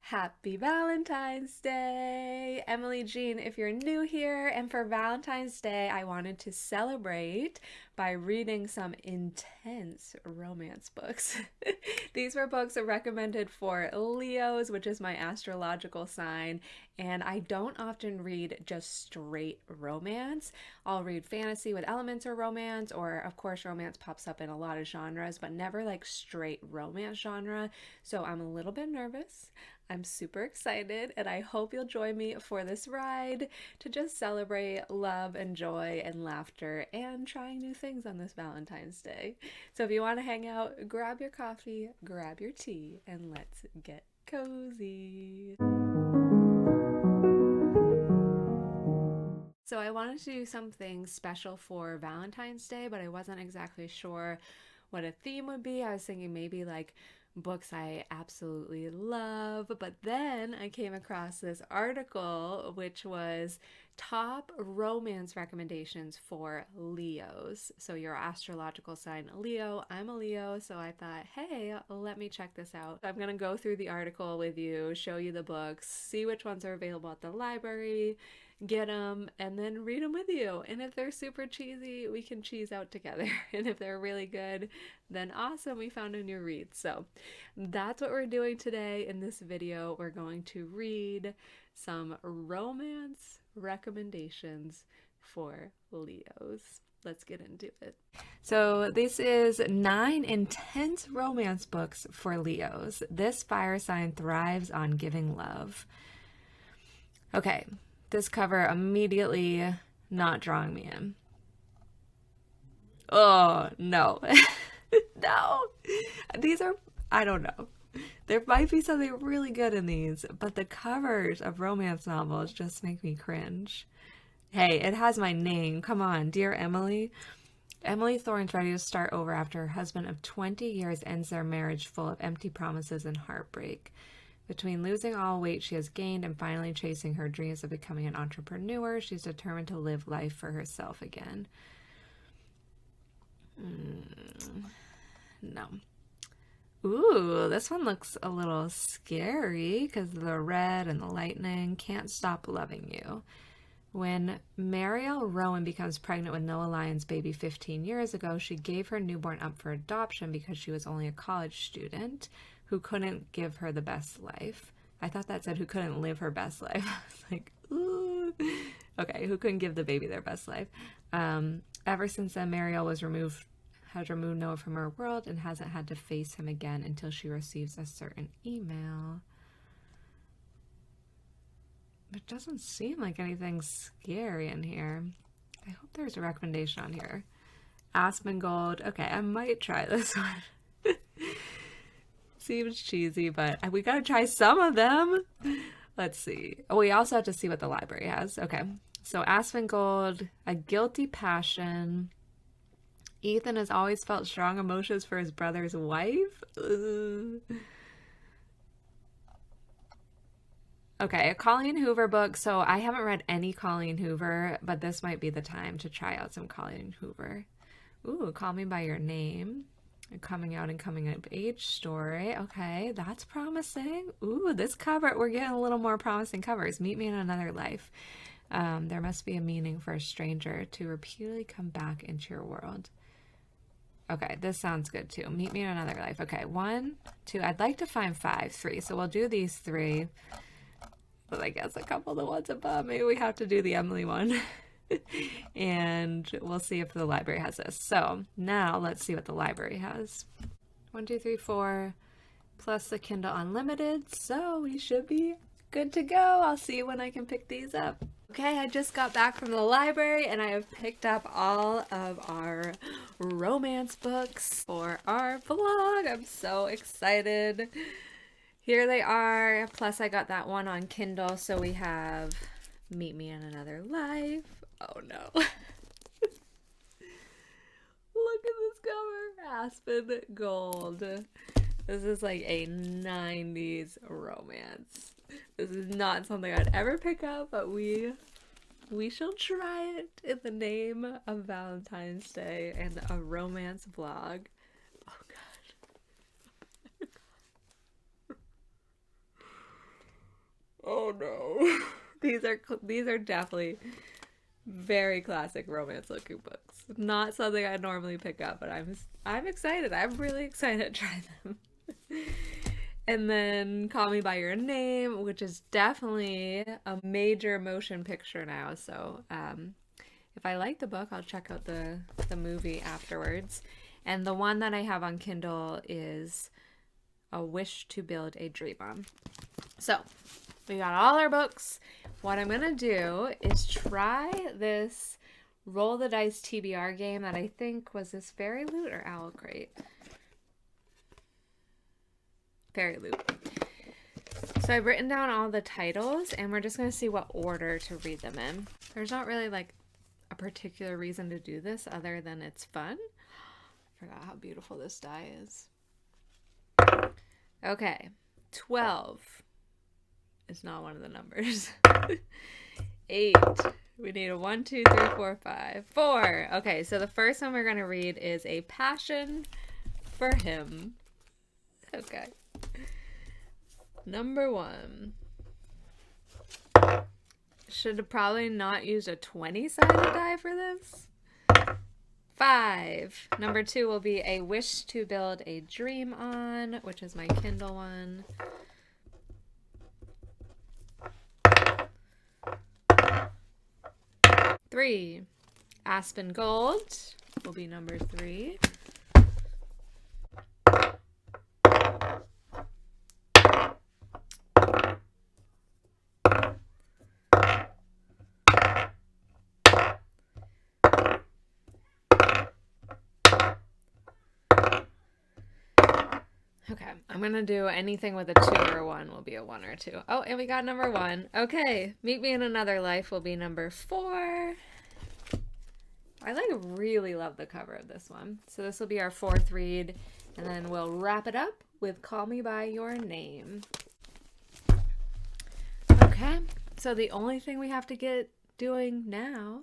Happy Valentine's Day! Emily Jean, if you're new here, and for Valentine's Day, I wanted to celebrate by reading some intense romance books. These were books recommended for Leos, which is my astrological sign, and I don't often read just straight romance. I'll read fantasy with elements of romance, or of course, romance pops up in a lot of genres, but never like straight romance genre. So I'm a little bit nervous. I'm super excited, and I hope you'll join me for this ride to just celebrate love and joy and laughter and trying new things on this Valentine's Day. So if you want to hang out, grab your coffee, grab your tea, and let's get cozy. So I wanted to do something special for Valentine's Day, but I wasn't exactly sure what a theme would be. I was thinking maybe like books I absolutely love, but then I came across this article which was top romance recommendations for Leos. So your astrological sign Leo, I'm a Leo, so I thought, hey, let me check this out. I'm gonna go through the article with you, show you the books, see which ones are available at the library, get them, and then read them with you. And if they're super cheesy, we can cheese out together. And if they're really good, then awesome, we found a new read. So that's what we're doing today in this video. We're going to read some romance recommendations for Leos. Let's get into it. So this is 9 intense romance books for Leos. This fire sign thrives on giving love. Okay, this cover immediately not drawing me in. Oh, no. No. These are, I don't know. There might be something really good in these, but the covers of romance novels just make me cringe. Hey, it has my name. Come on, dear Emily. Emily Thorne's ready to start over after her husband of 20 years ends their marriage full of empty promises and heartbreak. Between losing all weight she has gained and finally chasing her dreams of becoming an entrepreneur, she's determined to live life for herself again. No. Ooh, this one looks a little scary because of the red and the lightning. Can't stop loving you. When Marielle Rowan becomes pregnant with Noah Lyon's baby 15 years ago, she gave her newborn up for adoption because she was only a college student who couldn't give her the best life. I thought that said who couldn't live her best life. I was like, ooh. Okay, who couldn't give the baby their best life. Ever since then, Marielle has removed Noah from her world and hasn't had to face him again until she receives a certain email. It doesn't seem like anything scary in here. I hope there's a recommendation on here. Asmongold. Okay, I might try this one. Seems cheesy, but we gotta try some of them. Let's see. Oh, we also have to see what the library has. Okay, so Asmongold, A Guilty Passion. Ethan has always felt strong emotions for his brother's wife. Ugh. Okay, a Colleen Hoover book. So I haven't read any Colleen Hoover, but this might be the time to try out some Colleen Hoover. Ooh, Call Me By Your Name. A coming out and coming of age story. Okay, that's promising. Ooh, this cover, we're getting a little more promising covers. Meet Me in Another Life. There must be a meaning for a stranger to repeatedly come back into your world. Okay, this sounds good too. Meet Me in Another Life. Okay, 1, 2, I'd like to find 5, 3. So we'll do these 3. But I guess a couple of the ones above, maybe we have to do the Emily one. And we'll see if the library has this. So now let's see what the library has. 1, 2, 3, 4, plus the Kindle Unlimited. So we should be good to go. I'll see you when I can pick these up. Okay, I just got back from the library and I have picked up all of our romance books for our vlog. I'm so excited. Here they are. Plus I got that one on Kindle. So we have Meet Me in Another Life. Oh no. Look at this cover. Aspen Gold. This is like a 90s romance. This is not something I'd ever pick up, but we shall try it in the name of Valentine's Day and a romance vlog. Oh god. Oh no. These are definitely very classic romance looking books. Not something I normally pick up, but I'm excited. I'm really excited to try them. And then Call Me by Your Name, which is definitely a major motion picture now. So if I like the book, I'll check out the movie afterwards. And the one that I have on Kindle is A Wish to Build a Dream On. So we got all our books. What I'm going to do is try this Roll the Dice TBR game that I think was this Fairy Loot or Owl Crate. Fairy Loot. So I've written down all the titles and we're just going to see what order to read them in. There's not really like a particular reason to do this other than it's fun. I forgot how beautiful this die is. Okay, 12 is not one of the numbers. 8. We need a 1, 2, 3, 4, 5. 4. Okay, so the first one we're going to read is A Passion for Him. Okay. Number 1. Should have probably not used a 20-sided die for this. 5. Number 2 will be A Wish to Build a Dream On, which is my Kindle one. 3. Aspen Gold will be number 3. Okay, I'm gonna do anything with a 2 or 1 will be a 1 or 2. Oh, and we got number 1. Okay, Meet Me in Another Life will be number 4. I really love the cover of this one. So this will be our 4th read, and then we'll wrap it up with Call Me by Your Name. Okay, so the only thing we have to get doing now,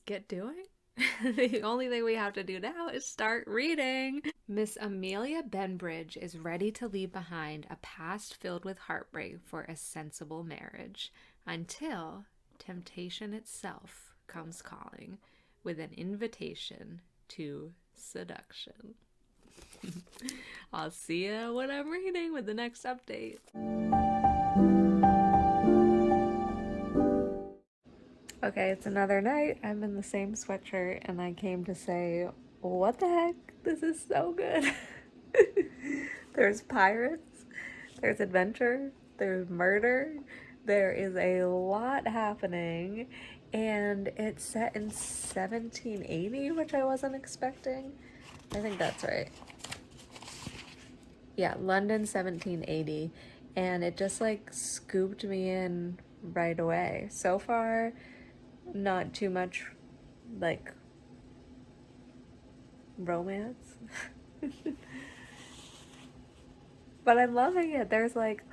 the only thing we have to do now is start reading. Miss Amelia Benbridge is ready to leave behind a past filled with heartbreak for a sensible marriage, until temptation itself comes calling with an invitation to seduction. I'll see you when I'm reading with the next update. Okay, it's another night. I'm in the same sweatshirt and I came to say, what the heck? This is so good. There's pirates, there's adventure, there's murder, there is a lot happening, and it's set in 1780, which I wasn't expecting. I think that's right. Yeah, London 1780, and it just like scooped me in right away. So far, not too much like romance. But I'm loving it. There's like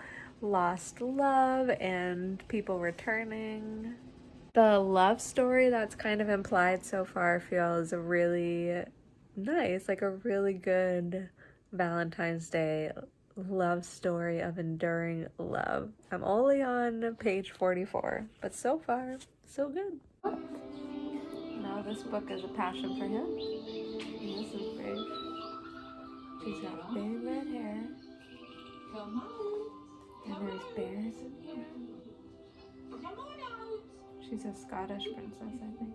lost love and people returning. The love story that's kind of implied so far feels really nice, like a really good Valentine's Day love story of enduring love. I'm only on page 44, but so far, so good. Now this book is A Passion for Him. And this is Brave. She's got big red hair. Come on. And there's bears in here. Come on out. She's a Scottish princess, I think.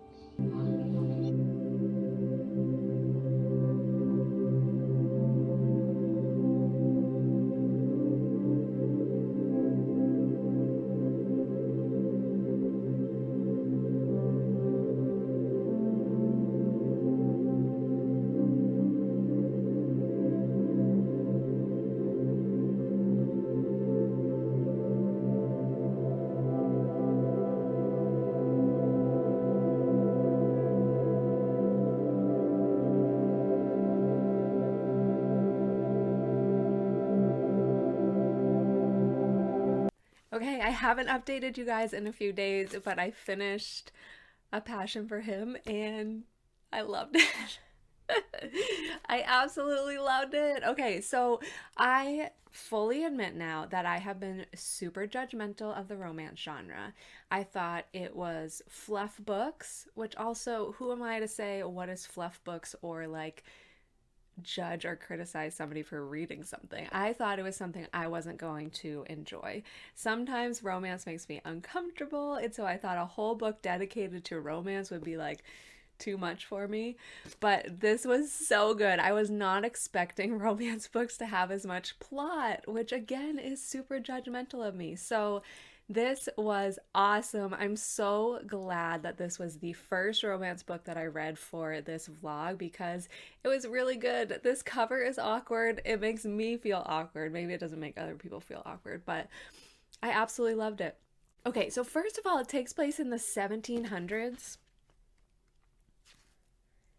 Okay, I haven't updated you guys in a few days, but I finished A Passion for Him and I loved it. I absolutely loved it. Okay, so I fully admit now that I have been super judgmental of the romance genre. I thought it was fluff books, which also, who am I to say what is fluff books or like judge or criticize somebody for reading something? I thought it was something I wasn't going to enjoy. Sometimes romance makes me uncomfortable, and so I thought a whole book dedicated to romance would be like too much for me. But this was so good. I was not expecting romance books to have as much plot, which again is super judgmental of me. So this was awesome. I'm so glad that this was the first romance book that I read for this vlog because it was really good. This cover is awkward. It makes me feel awkward. Maybe it doesn't make other people feel awkward, but I absolutely loved it. Okay, so first of all, it takes place in the 1700s.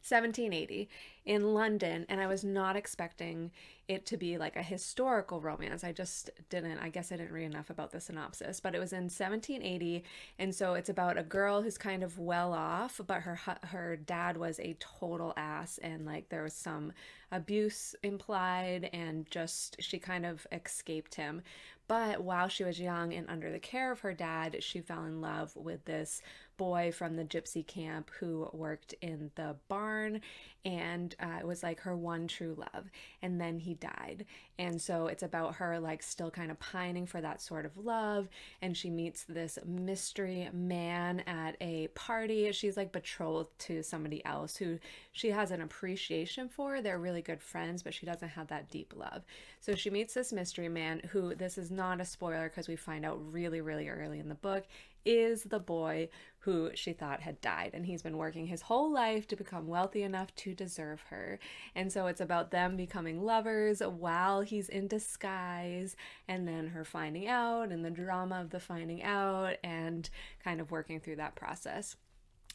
1780 in London, and I was not expecting it to be like a historical romance. I guess I didn't read enough about the synopsis, but it was in 1780, and so it's about a girl who's kind of well off, but her dad was a total ass, and like there was some abuse implied, and just she kind of escaped him. But while she was young and under the care of her dad, she fell in love with this boy from the gypsy camp who worked in the barn, and it was like her one true love. And then he died, and so it's about her like still kind of pining for that sort of love. And she meets this mystery man at a party. She's like betrothed to somebody else who she has an appreciation for. They're really good friends, but she doesn't have that deep love. So she meets this mystery man who, this is not a spoiler because we find out really, really early in the book, is the boy who she thought had died. And he's been working his whole life to become wealthy enough to deserve her. And so it's about them becoming lovers while he's in disguise, and then her finding out and the drama of the finding out and kind of working through that process.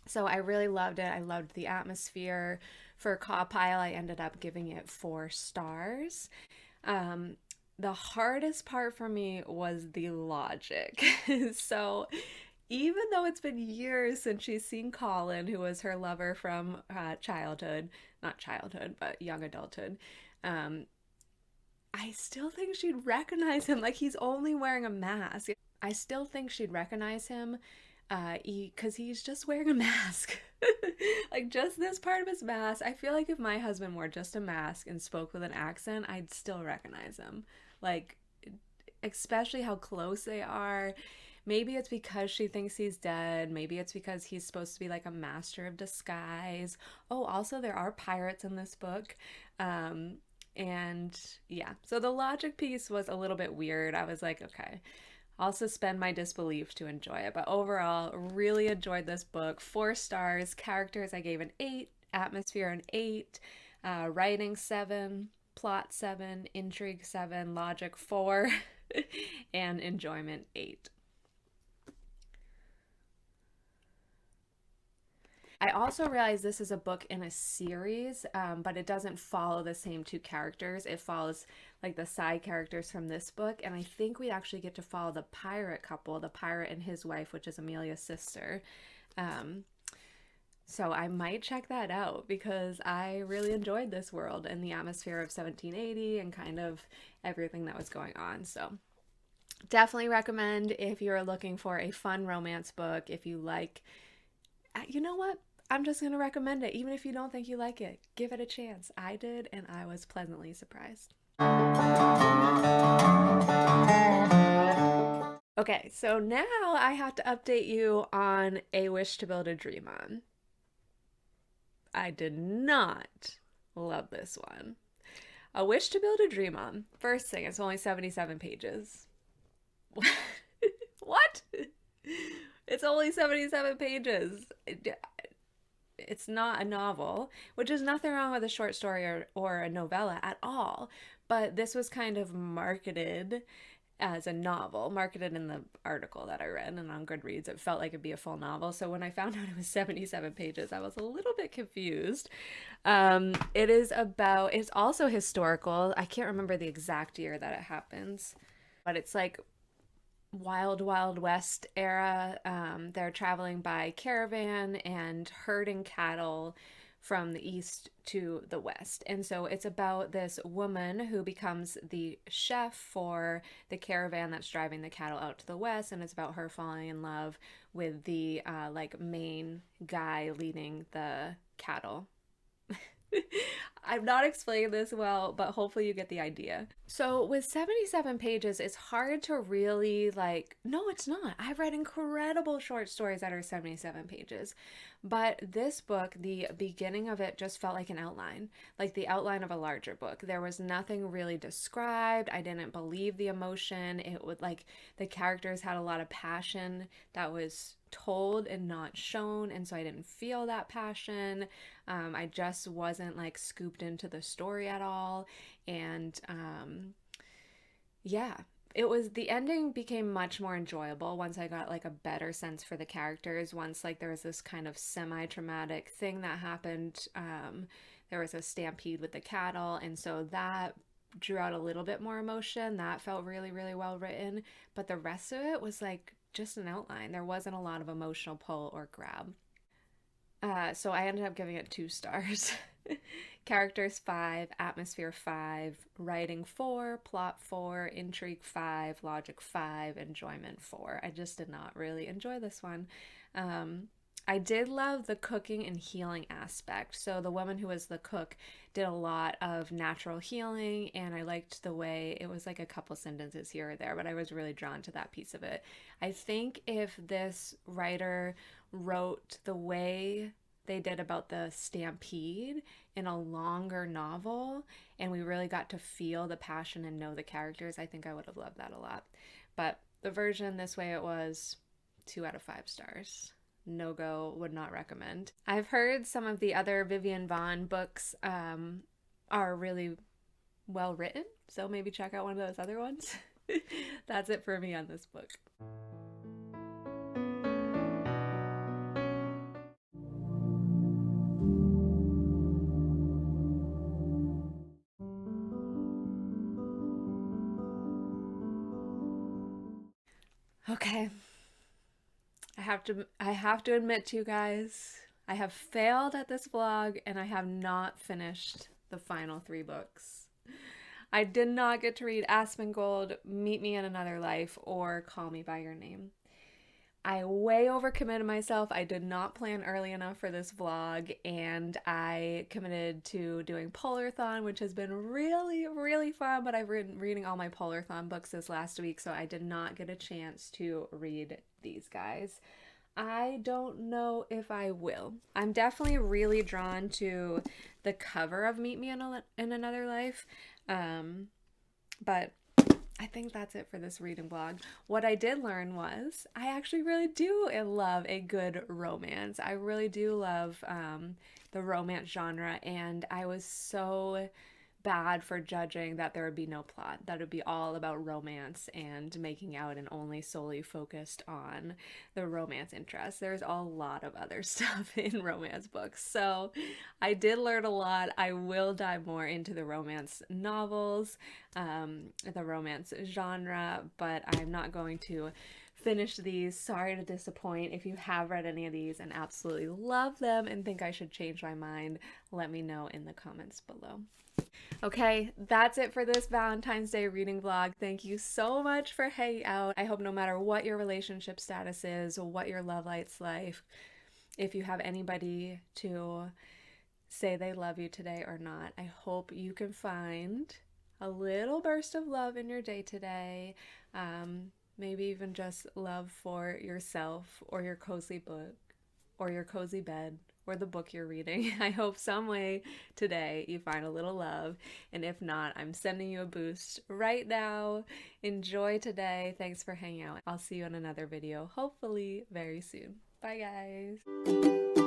So I really loved it. I loved the atmosphere. For Caw Pile, I ended up giving it 4 stars. Um, the hardest part for me was the logic. So even though it's been years since she's seen Colin, who was her lover from childhood, not childhood, but young adulthood, um, I still think she'd recognize him. Like, he's only wearing a mask. I still think she'd recognize him because he's just wearing a mask. Like, just this part of his mask. I feel like if my husband wore just a mask and spoke with an accent, I'd still recognize him. Like, especially how close they are. Maybe it's because she thinks he's dead. Maybe it's because he's supposed to be like a master of disguise. Oh, also, there are pirates in this book. Um, and yeah, so the logic piece was a little bit weird. I was like, okay, I'll suspend my disbelief to enjoy it. But overall, really enjoyed this book. 4 stars. Characters, I gave an 8. Atmosphere, an 8. Writing, 7. Plot, 7. Intrigue, 7. Logic, 4. And enjoyment, 8. I also realized this is a book in a series, but it doesn't follow the same 2 characters. It follows like the side characters from this book, and I think we actually get to follow the pirate couple, the pirate and his wife, which is Amelia's sister. Um, so I might check that out because I really enjoyed this world and the atmosphere of 1780 and kind of everything that was going on. So definitely recommend if you're looking for a fun romance book. If you like, you know what? I'm just going to recommend it. Even if you don't think you like it, give it a chance. I did, and I was pleasantly surprised. Okay, so now I have to update you on A Wish to Build a Dream On. I did not love this one. A Wish to Build a Dream On. First thing, it's only 77 pages. What? It's only 77 pages. It's not a novel, which is nothing wrong with a short story or a novella at all. But this was kind of marketed as a novel, marketed in the article that I read, and on GoodReads it felt like it'd be a full novel. So when I found out it was 77 pages, I was a little bit confused. It's also historical. I can't remember the exact year that it happens, but it's like Wild Wild West era. They're traveling by caravan and herding cattle from the east to the west. And so it's about this woman who becomes the chef for the caravan that's driving the cattle out to the west, and it's about her falling in love with the like main guy leading the cattle. I'm not explaining this well, but hopefully you get the idea. So with 77 pages, it's hard to really no, it's not. I've read incredible short stories that are 77 pages. But this book, the beginning of it just felt like an outline, like the outline of a larger book. There was nothing really described. I didn't believe the emotion. It would the characters had a lot of passion that was told and not shown, and so I didn't feel that passion. I just wasn't scooped into the story at all, and yeah, it was the ending became much more enjoyable once I got a better sense for the characters. Once there was this kind of semi-traumatic thing that happened. There was a stampede with the cattle, and so that drew out a little bit more emotion. That felt really, really well written, but the rest of it was just an outline. There wasn't a lot of emotional pull or grab. So I ended up giving it 2 stars. Characters 5, atmosphere 5, writing 4, plot 4, intrigue 5, logic 5, enjoyment 4. I just did not really enjoy this one. I did love the cooking and healing aspect. So the woman who was the cook did a lot of natural healing, and I liked the way it was a couple sentences here or there, but I was really drawn to that piece of it. I think if this writer wrote the way they did about the stampede in a longer novel, and we really got to feel the passion and know the characters, I think I would have loved that a lot. But the version this way, it was 2 out of 5 stars. No go, would not recommend. I've heard some of the other Vivian Vaughn books are really well written, so maybe check out one of those other ones. That's it for me on this book. Okay. I have to admit to you guys, I have failed at this vlog and I have not finished the final 3 books. I did not get to read Asmongold, Meet Me in Another Life, or Call Me by Your Name. I way overcommitted myself. I did not plan early enough for this vlog, and I committed to doing Polarthon, which has been really, really fun, but I've been reading all my Polarthon books this last week, so I did not get a chance to read these guys. I don't know if I will. I'm definitely really drawn to the cover of Meet Me in Another Life, but I think that's it for this reading vlog. What I did learn was I actually really do love a good romance. I really do love the romance genre, and I was so bad for judging that there would be no plot, that it would be all about romance and making out and only solely focused on the romance interest. There's a lot of other stuff in romance books, so I did learn a lot. I will dive more into the romance novels, the romance genre, but I'm not going to finish these. Sorry to disappoint. If you have read any of these and absolutely love them and think I should change my mind, let me know in the comments below. Okay, that's it for this Valentine's Day reading vlog. Thank you so much for hanging out. I hope no matter what your relationship status is, what your love life's like, if you have anybody to say they love you today or not, I hope you can find a little burst of love in your day today. Maybe even just love for yourself or your cozy book or your cozy bed or the book you're reading. I hope some way today you find a little love, and if not, I'm sending you a boost right now. Enjoy today. Thanks for hanging out. I'll see you in another video, hopefully very soon. Bye guys.